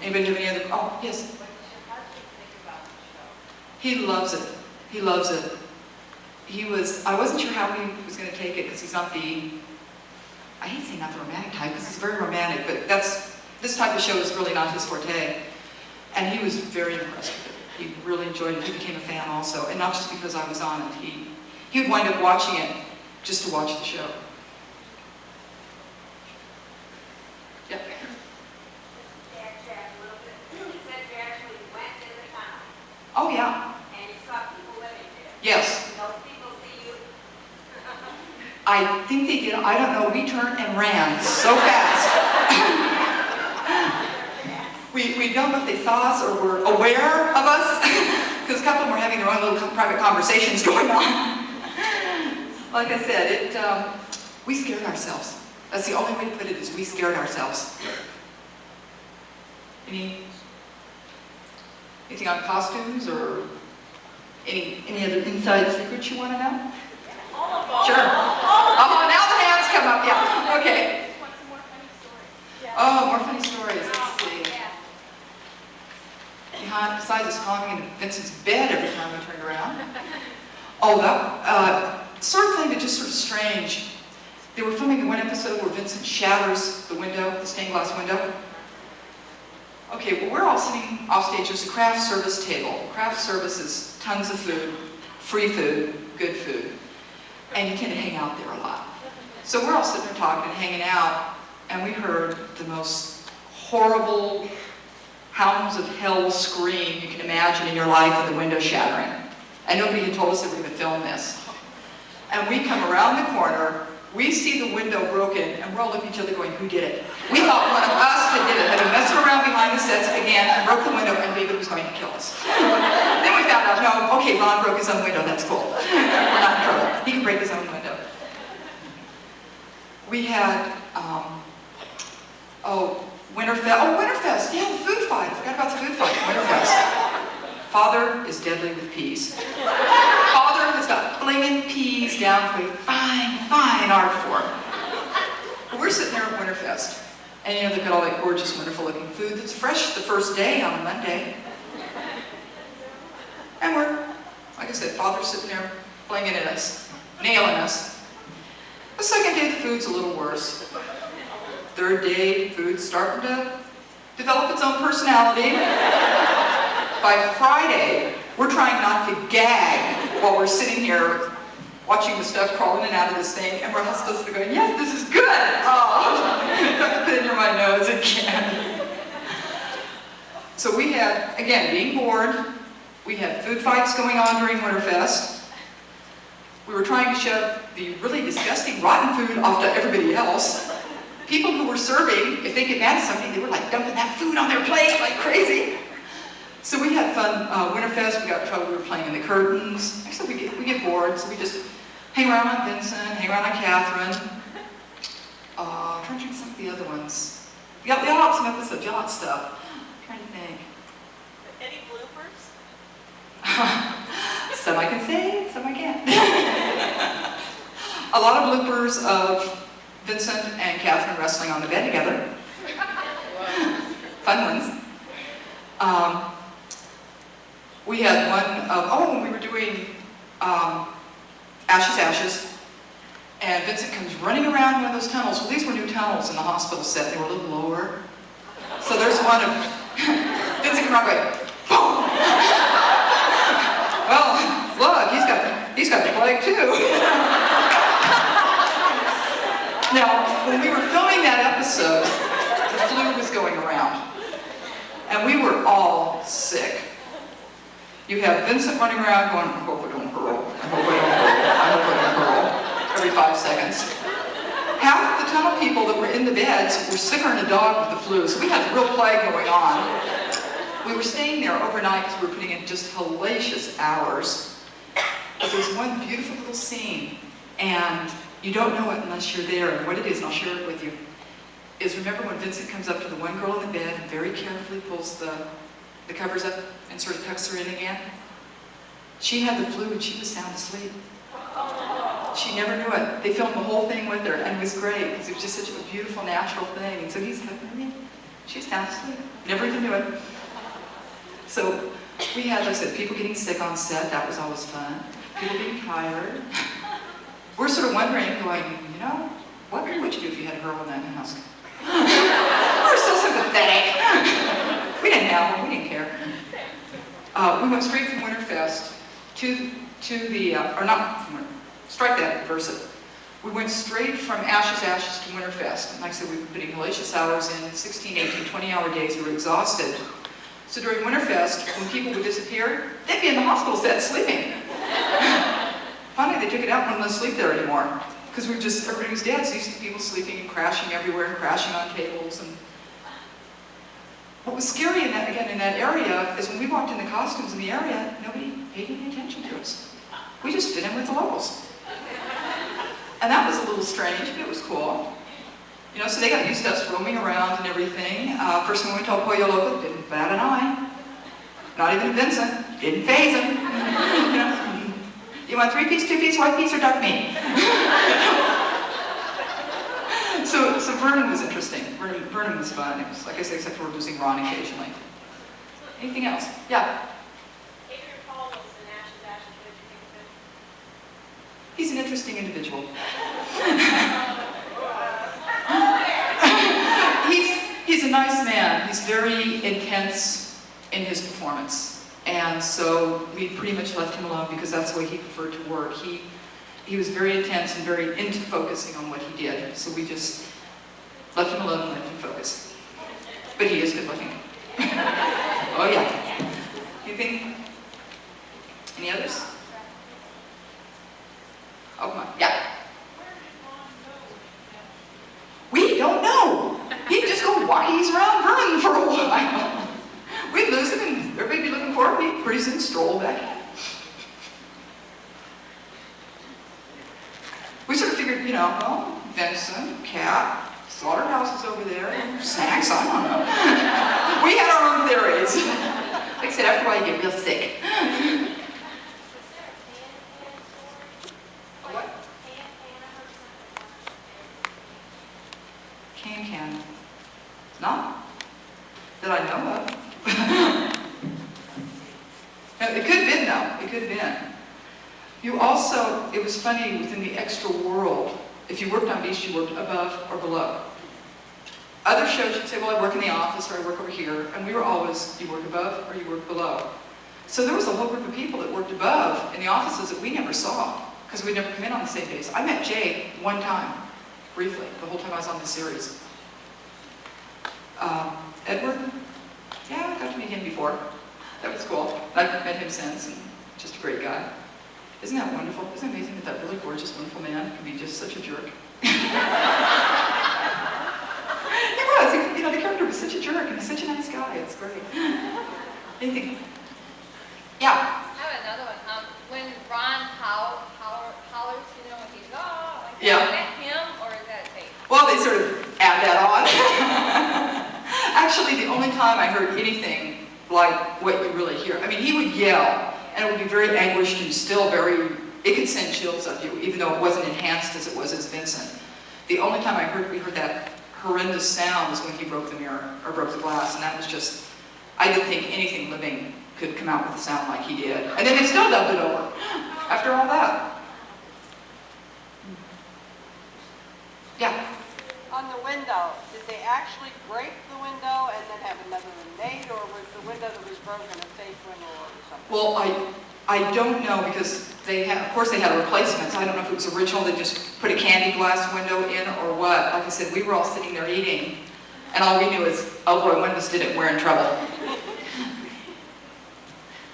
Anybody have any other? Oh, yes. How did you think about the show? He loves it. He loves it. I wasn't sure how he was going to take it because he's not I hate saying not the romantic type because he's very romantic, but this type of show is really not his forte. And he was very impressed with it. He really enjoyed it. He became a fan also, and not just because I was on it. He would wind up watching it just to watch the show. Yeah. Backtrack a little bit. You said you actually went to the town Oh yeah. and you saw people living there. Yes. Did those people see you? I think they did. I don't know. We turned and ran so fast. we don't know if they saw us or were aware of us, because a couple of them were having their own little private conversations going on. Like I said, we scared ourselves. That's the only way to put it, is we scared ourselves. Anything on costumes or any other inside secrets you want to know? All of them. Sure. Oh, now the hands come up. Yeah. Okay. Want some more funny stories? Oh, more funny stories. Let's see. Yeah. Besides us climbing into Vincent's bed every time we turned around. Oh, that sort of thing, but just sort of strange. They were filming the one episode where Vincent shatters the window, the stained glass window. Okay, well, we're all sitting off stage. There's a craft service table. Craft service is tons of food, free food, good food. And you tend to hang out there a lot. So we're all sitting there talking and hanging out, and we heard the most horrible hounds of hell scream you can imagine in your life of the window shattering. And nobody had told us that we were going to film this. And we come around the corner, we see the window broken, and we're all looking at each other going, who did it? We thought one of us had did it, had been messing around behind the sets again and broke the window, and David was going to kill us. Then we found out, no, okay, Ron broke his own window, that's cool. We're not in trouble. He can break his own window. We had, Winterfest. Oh, Winterfest, yeah, the food fight. I forgot about the food fight, Winterfest. Father is deadly with peas. Father has got flinging peas down to a fine art form. Well, we're sitting there at Winterfest, and they've got all that gorgeous, wonderful looking food that's fresh the first day on a Monday. And we're, like I said, Father's sitting there flinging at us, nailing us. The second day, the food's a little worse. Third day, food's starting to develop its own personality. By Friday, we're trying not to gag while we're sitting here watching the stuff crawl in and out of this thing, and we're all supposed to be going, yes, this is good! Oh, don't put it in my nose again. So we had, again, being bored, we had food fights going on during Winterfest. We were trying to shove the really disgusting, rotten food off to everybody else. People who were serving, if they get mad at somebody, they were like dumping that food on their plate like crazy. So we had fun. Winterfest, we got in trouble. We were playing in the curtains. So we get bored, so we just hang around on Vincent, hang around on Catherine. I'm trying to think some of the other ones. Y'all have some episodes, y'all have stuff. I'm trying to think. Any bloopers? Some I can say, some I can't. A lot of bloopers of Vincent and Catherine wrestling on the bed together. Fun ones. We had one when we were doing Ashes, and Vincent comes running around one of those tunnels. Well, these were new tunnels in the hospital set. They were a little lower. So there's one of Vincent come around going, boom! Well, look, he's got the plague too. Now, when we were filming that episode, the flu was going around, and we were all sick. You have Vincent running around going, I hope I don't hurl, I hope I don't hurl, I hope I don't hurl, every 5 seconds. Half the tunnel people that were in the beds were sicker than a dog with the flu, so we had the real plague going on. We were staying there overnight because we were putting in just hellacious hours. But there's one beautiful little scene, and you don't know it unless you're there, and what it is, and I'll share it with you, is remember when Vincent comes up to the one girl in the bed and very carefully pulls the covers up and sort of tucks her in again? She had the flu and she was sound asleep. She never knew it. They filmed the whole thing with her, and it was great because it was just such a beautiful, natural thing. And so he's like, She's sound asleep. Never even knew it. So we had, like I said, people getting sick on set. That was always fun. People being tired. We're sort of wondering, going, you know, what would you do if you had a girl in that house? We're so sympathetic. We didn't know. We didn't care. We went straight from Winterfest to the, or not from Winter, strike that, reverse it. We went straight from Ashes to Winterfest. And like I said, we were putting hellacious hours in, 16, 18, 20-hour days. We were exhausted. So during Winterfest, when people would disappear, they'd be in the hospital set sleeping. Finally, they took it out and wouldn't let us sleep there anymore. Because we were just, everybody was dead, so you see people sleeping and crashing everywhere and crashing on tables. And what was scary in that area is when we walked in the costumes in the area, nobody paid any attention to us. We just fit in with the locals. And that was a little strange, but it was cool. You know, so they got used to us roaming around and everything. First when we went to El Pollo Loco, didn't bat an eye. Not even Vincent, didn't faze him. You know, you want 3-piece, 2-piece, white piece, or dark meat? So Vernon was interesting. Vernon was fun. It was, like I said, except for losing Ron occasionally. Anything else? Yeah? Adrian Paul was in Ashes, what did you think of him? He's an interesting individual. He's a nice man. He's very intense in his performance. And so we pretty much left him alone because that's the way he preferred to work. He was very intense and very into focusing on what he did. So we just left him alone and let him focus. But he is good looking. Oh yeah. Anything? Any others? Oh come on. Yeah. We don't know. He'd just go wise around Vernon for a while. We'd lose him and everybody'd be looking for him. We'd pretty soon stroll back in. We sort of figured, you know, well, Venison, Cat, Slaughterhouse is over there, snacks, I don't know. We had our own theories. Like I said, after a while you get real sick. What? Can. No? That I know of. No, it could have been, though. It could have been. You also, it was funny within the extra world, if you worked on Beast, you worked above or below. Other shows, you'd say, well, I work in the office or I work over here. And we were always, you work above or you work below. So there was a whole group of people that worked above in the offices that we never saw because we'd never come in on the same days. I met Jay one time, briefly, the whole time I was on the series. Edward? Yeah, I got to meet him before. That was cool. I've met him since, and just a great guy. Isn't that wonderful? Isn't it amazing that really gorgeous, wonderful man can be just such a jerk? He was. You know, the character was such a jerk, and he's such a nice guy. It's great. Anything? Yeah? I have another one. When Ron hollers, you know, when he's, oh, like, Yeah. is that him or is that tape? Well, they sort of add that on. Actually, the only time I heard anything like what you really hear, I mean, he would yell, and it would be very anguished and still very, it could send chills up you, even though it wasn't enhanced as it was as Vincent. The only time we heard that horrendous sound was when he broke the mirror, or broke the glass, and that was just, I didn't think anything living could come out with a sound like he did. And then they still dubbed it over, after all that. Yeah? On the window, did they actually break the window and then have another one made, or was the window that was broken a fake window or something? Well, I don't know because of course they had replacements. I don't know if it was original, they just put a candy glass window in or what. Like I said, we were all sitting there eating, and all we knew is, oh boy, one of us did it, we're in trouble.